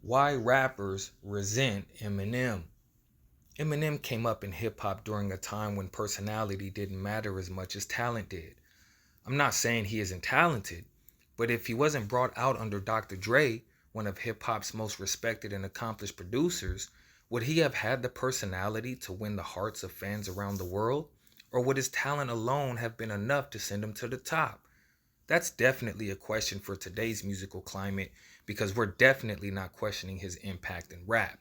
Why rappers resent Eminem. Eminem came up in hip hop during a time when personality didn't matter as much as talent did. I'm not saying he isn't talented, but if he wasn't brought out under Dr. Dre, one of hip hop's most respected and accomplished producers, would he have had the personality to win the hearts of fans around the world? Or would his talent alone have been enough to send him to the top? That's definitely a question for today's musical climate because we're definitely not questioning his impact in rap.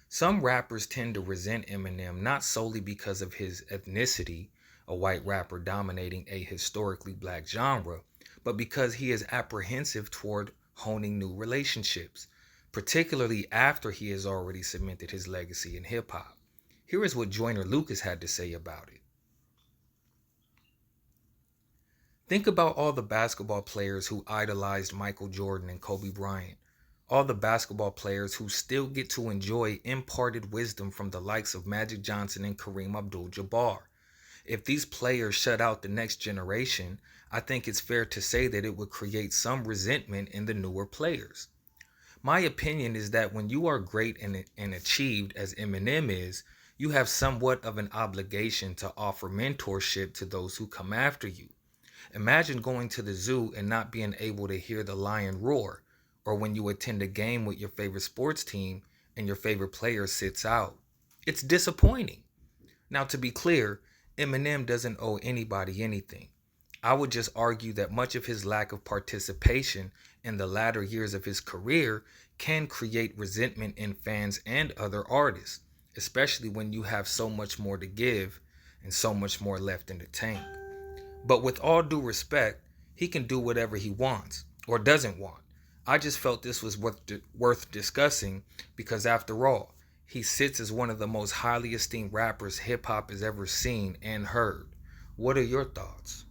Some rappers tend to resent Eminem not solely because of his ethnicity, a white rapper dominating a historically black genre, but because he is apprehensive toward honing new relationships, particularly after he has already cemented his legacy in hip hop. Here is what Joyner Lucas had to say about it. Think about all the basketball players who idolized Michael Jordan and Kobe Bryant. All the basketball players who still get to enjoy imparted wisdom from the likes of Magic Johnson and Kareem Abdul-Jabbar. If these players shut out the next generation, I think it's fair to say that it would create some resentment in the newer players. My opinion is that when you are great and achieved as Eminem is, you have somewhat of an obligation to offer mentorship to those who come after you. Imagine going to the zoo and not being able to hear the lion roar, or when you attend a game with your favorite sports team and your favorite player sits out. It's disappointing. Now, to be clear, Eminem doesn't owe anybody anything. I would just argue that much of his lack of participation in the latter years of his career can create resentment in fans and other artists, especially when you have so much more to give and so much more left in the tank. But with all due respect, he can do whatever he wants or doesn't want. I just felt this was worth discussing because, after all, he sits as one of the most highly esteemed rappers hip hop has ever seen and heard. What are your thoughts?